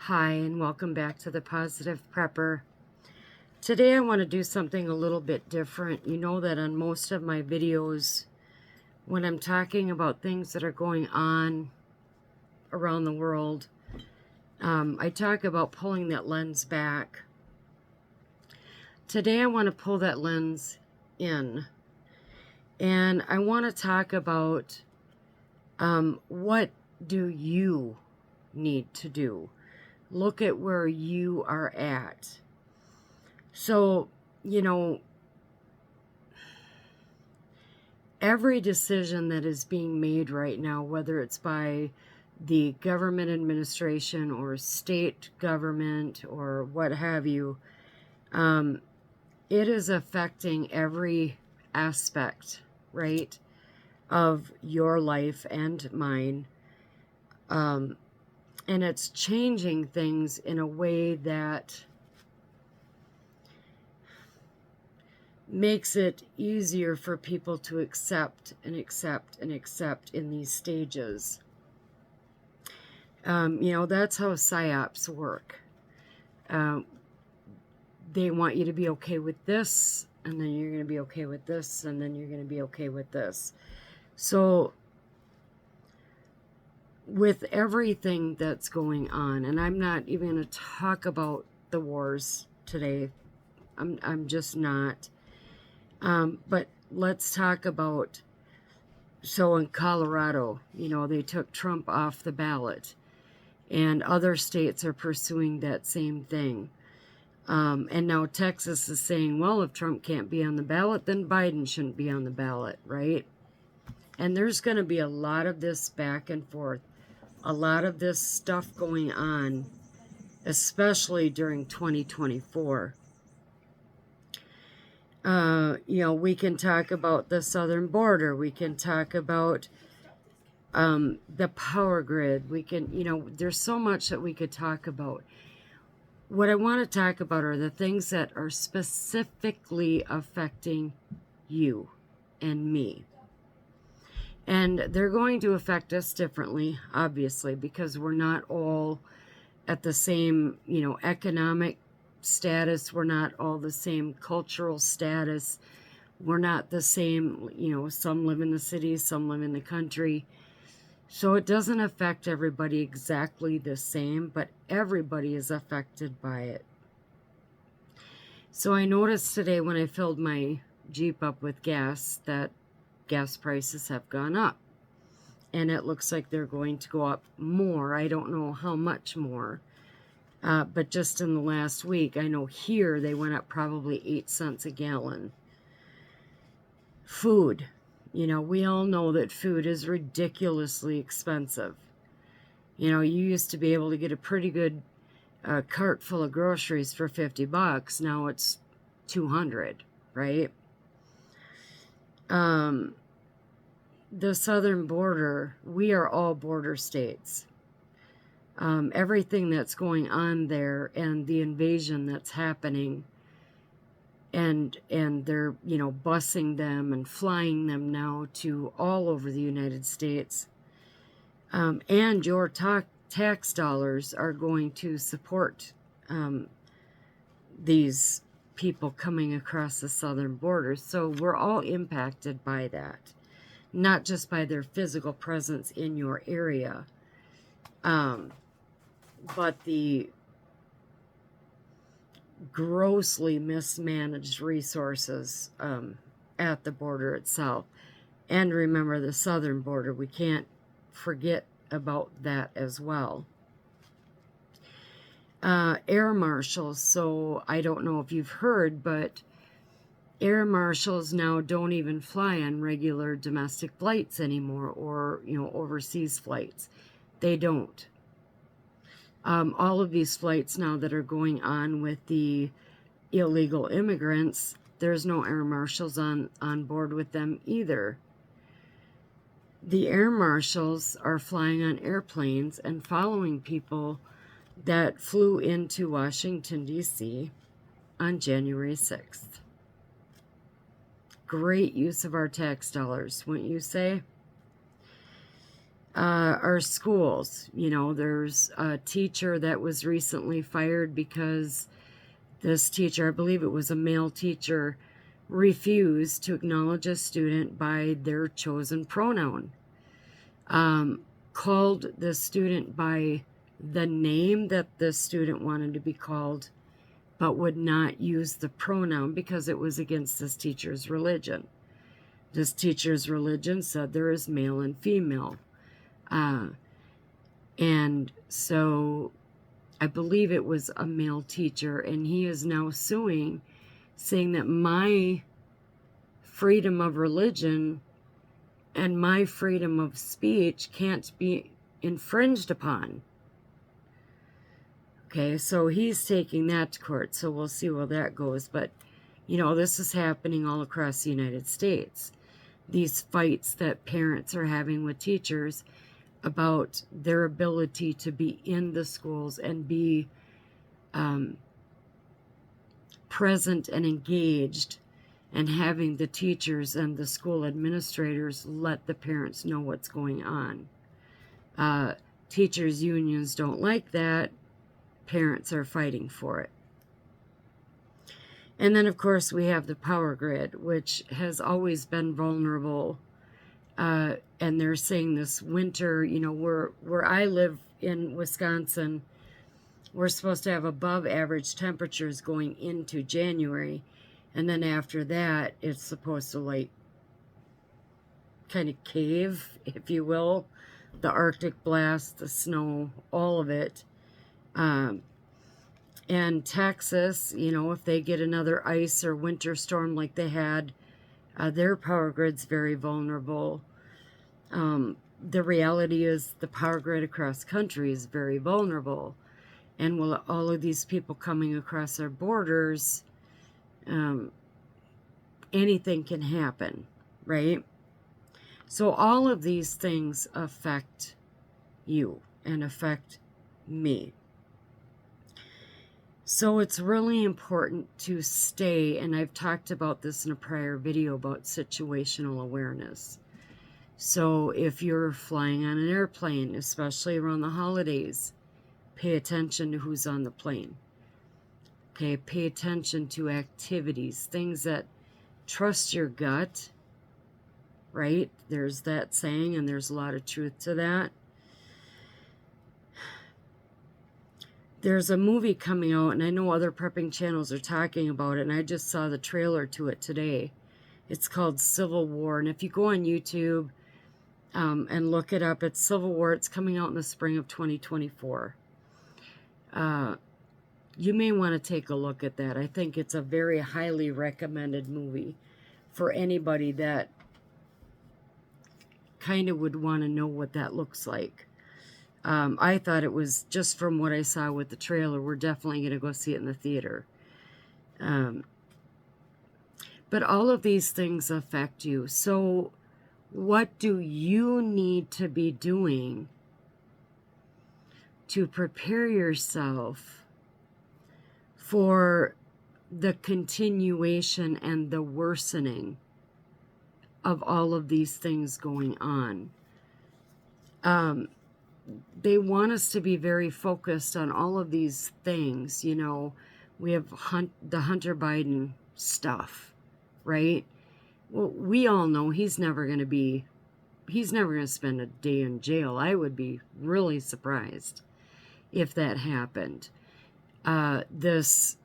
Hi, and welcome back to the Positive Prepper. Today I want to do something a little bit different. You know that on most of my videos, when I'm talking about things that are going on around the world, I talk about pulling that lens back. Today I want to pull that lens in, and I want to talk about what do you need to do. Look at where you are at. So, every decision that is being made right now, whether it's by the government administration or state government or what have you, it is affecting every aspect, right, of your life and mine. And it's changing things in a way that makes it easier for people to accept and accept and accept in these stages. That's how PSYOPs work. They want you to be okay with this, and then you're going to be okay with this, and then you're going to be okay with this. So with everything that's going on, and I'm not even going to talk about the wars today. I'm just not. But let's talk about, so in Colorado, they took Trump off the ballot, and other states are pursuing that same thing. And now Texas is saying, well, if Trump can't be on the ballot, then Biden shouldn't be on the ballot, right? And there's going to be a lot of this back and forth, a lot of this stuff going on, especially during 2024. We can talk about the southern border. We can talk about the power grid. We can, there's so much that we could talk about. What I want to talk about are the things that are specifically affecting you and me. And they're going to affect us differently, obviously, because we're not all at the same, economic status. We're not all the same cultural status. We're not the same, some live in the cities, some live in the country. So it doesn't affect everybody exactly the same, but everybody is affected by it. So I noticed today when I filled my Jeep up with gas that gas prices have gone up. And it looks like they're going to go up more. I don't know how much more. But just in the last week, I know here they went up probably 8 cents a gallon. Food. We all know that food is ridiculously expensive. You used to be able to get a pretty good cart full of groceries for $50. Now it's $200, right? The southern border, we are all border states. Everything that's going on there and the invasion that's happening, and they're, busing them and flying them now to all over the United States. And your tax dollars are going to support these people coming across the southern border. So we're all impacted by that. Not just by their physical presence in your area, but the grossly mismanaged resources at the border itself. And remember the southern border, we can't forget about that as well. Air marshals, so I don't know if you've heard, but air marshals now don't even fly on regular domestic flights anymore, or overseas flights. They don't. All of these flights now that are going on with the illegal immigrants, there's no air marshals on board with them either. The air marshals are flying on airplanes and following people that flew into Washington, D.C. on January 6th. Great use of our tax dollars, wouldn't you say? our schools. You know, there's a teacher that was recently fired because this teacher, I believe it was a male teacher, refused to acknowledge a student by their chosen pronoun. Called the student by the name that the student wanted to be called, but would not use the pronoun because it was against this teacher's religion. This teacher's religion said there is male and female. And so I believe it was a male teacher, and he is now suing, saying that my freedom of religion and my freedom of speech can't be infringed upon. Okay, so he's taking that to court, so we'll see where that goes. But, you know, this is happening all across the United States. These fights that parents are having with teachers about their ability to be in the schools and be present and engaged, and having the teachers and the school administrators let the parents know what's going on. Teachers' unions don't like that. Parents are fighting for it. And then, of course, we have the power grid, which has always been vulnerable. And they're saying this winter, you know, where I live in Wisconsin, we're supposed to have above average temperatures going into January. And then after that, it's supposed to, like, kind of cave, if you will. The Arctic blast, the snow, all of it. And Texas, you know, if they get another ice or winter storm like they had, their power grid's very vulnerable. The reality is the power grid across country is very vulnerable. And with all of these people coming across our borders, anything can happen, right? So all of these things affect you and affect me. So it's really important to stay, and I've talked about this in a prior video about situational awareness. So if you're flying on an airplane, especially around the holidays, pay attention to who's on the plane. Okay, pay attention to activities, things that trust your gut, right? There's that saying, and there's a lot of truth to that. There's a movie coming out, and I know other prepping channels are talking about it, and I just saw the trailer to it today. It's called Civil War, and if you go on YouTube and look it up, it's Civil War. It's coming out in the spring of 2024. You may want to take a look at that. I think it's a very highly recommended movie for anybody that kind of would want to know what that looks like. I thought it was, just from what I saw with the trailer, we're definitely going to go see it in the theater. But all of these things affect you. So what do you need to be doing to prepare yourself for the continuation and the worsening of all of these things going on? They want us to be very focused on all of these things. You know, we have the Hunter Biden stuff, right? Well, we all know he's never going to spend a day in jail. I would be really surprised if that happened. This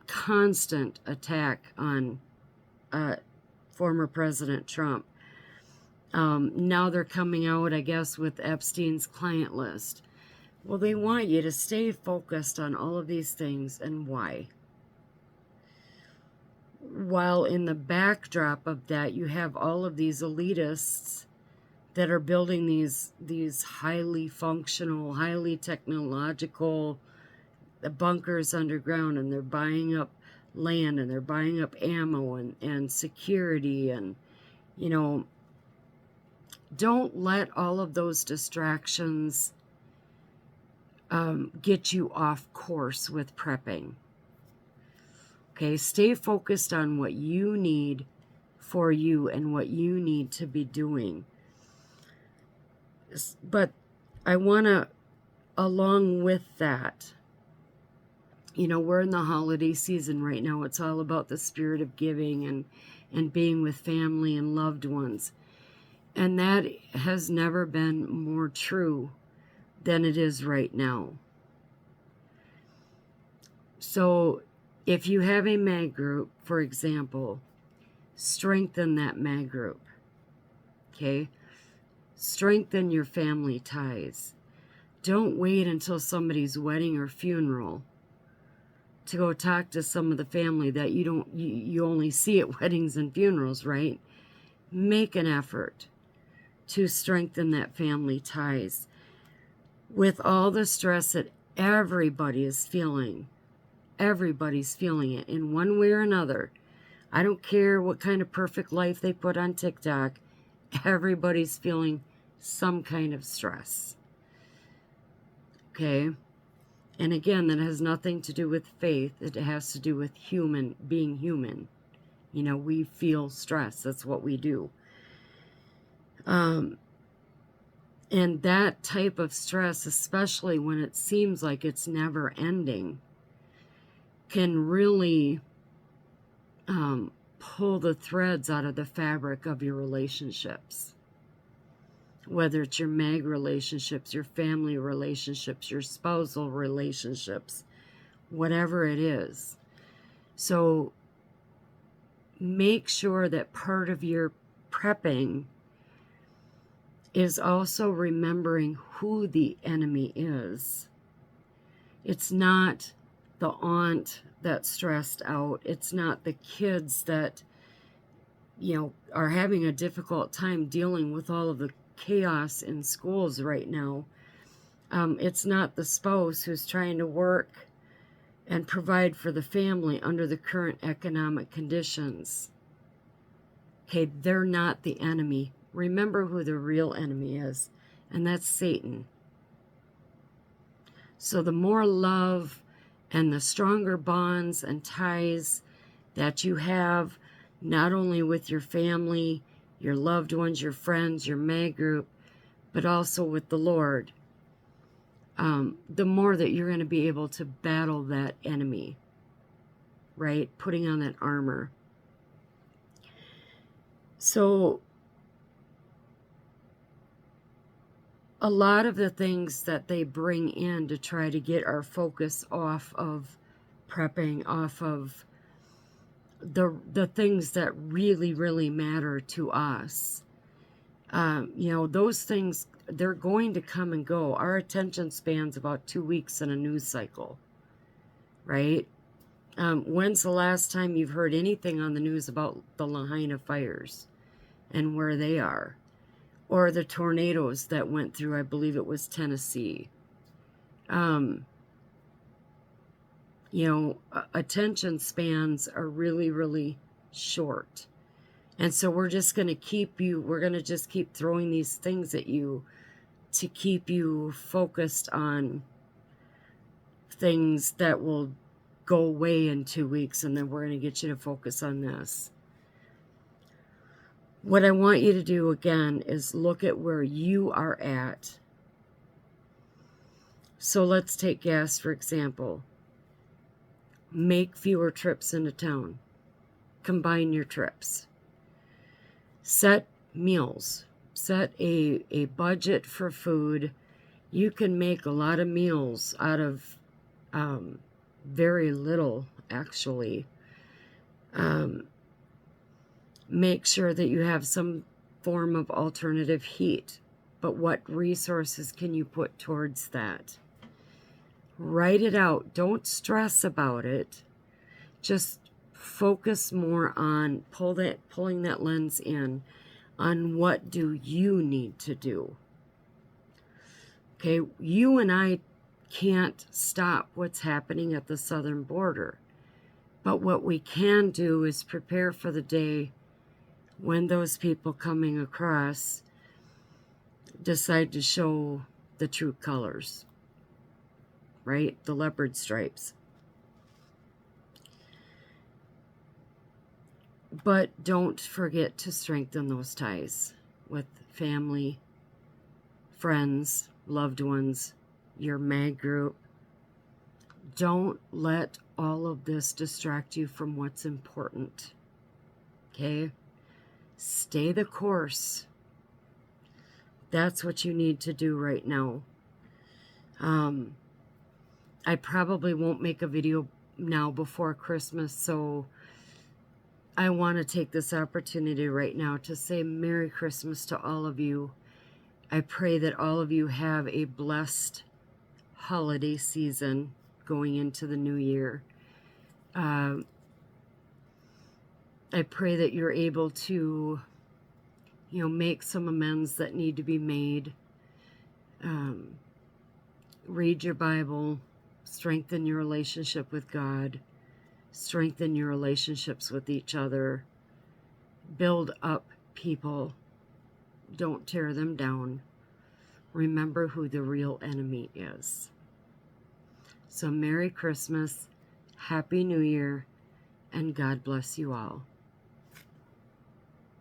constant attack on former President Trump. Now they're coming out, I guess, with Epstein's client list. Well, they want you to stay focused on all of these things and why. While in the backdrop of that, you have all of these elitists that are building these highly functional, highly technological bunkers underground, and they're buying up land, and they're buying up ammo and security, and, you know, don't let all of those distractions get you off course with prepping. Okay, stay focused on what you need for you and what you need to be doing. But I want to, along with that, we're in the holiday season right now. It's all about the spirit of giving and being with family and loved ones. And that has never been more true than it is right now. So if you have a MAG group, for example, strengthen that MAG group. Okay? Strengthen your family ties. Don't wait until somebody's wedding or funeral to go talk to some of the family that you only see at weddings and funerals, right? Make an effort to strengthen that family ties. With all the stress that everybody is feeling, everybody's feeling it in one way or another. I don't care what kind of perfect life they put on TikTok. Everybody's feeling some kind of stress. Okay? And again, that has nothing to do with faith. It has to do with being human. We feel stress. That's what we do. And that type of stress, especially when it seems like it's never ending, can really pull the threads out of the fabric of your relationships. Whether it's your MAG relationships, your family relationships, your spousal relationships, whatever it is. So make sure that part of your prepping is also remembering who the enemy is. It's not the aunt that's stressed out. It's not the kids that, are having a difficult time dealing with all of the chaos in schools right now. It's not the spouse who's trying to work and provide for the family under the current economic conditions. Okay, they're not the enemy. Remember who the real enemy is, and that's Satan. So the more love and the stronger bonds and ties that you have, not only with your family, your loved ones, your friends, your MAG group, but also with the Lord, the more that you're going to be able to battle that enemy, right? Putting on that armor. So a lot of the things that they bring in to try to get our focus off of prepping, off of the things that really, really matter to us, those things, they're going to come and go. Our attention span's about 2 weeks in a news cycle, right? When's the last time you've heard anything on the news about the Lahaina fires and where they are? Or the tornadoes that went through, I believe it was Tennessee. Attention spans are really, really short. And so we're just going to just keep throwing these things at you to keep you focused on things that will go away in 2 weeks, and then we're going to get you to focus on this. What I want you to do again is look at where you are at. So let's take gas, for example. Make fewer trips into town. Combine your trips. Set meals. Set a budget for food. You can make a lot of meals out of very little, actually. Make sure that you have some form of alternative heat. But what resources can you put towards that? Write it out. Don't stress about it. Just focus more on pulling that lens in on what do you need to do. Okay, you and I can't stop what's happening at the southern border. But what we can do is prepare for the day when those people coming across decide to show the true colors, right? The leopard stripes. But don't forget to strengthen those ties with family, friends, loved ones, your mag group. Don't let all of this distract you from what's important. Okay? Stay the course. That's what you need to do right now. I probably won't make a video now before Christmas, so I want to take this opportunity right now to say Merry Christmas to all of you. I pray that all of you have a blessed holiday season going into the new year. I pray that you're able to, make some amends that need to be made. Read your Bible, strengthen your relationship with God, strengthen your relationships with each other, build up people, don't tear them down. Remember who the real enemy is. So Merry Christmas, Happy New Year, and God bless you all.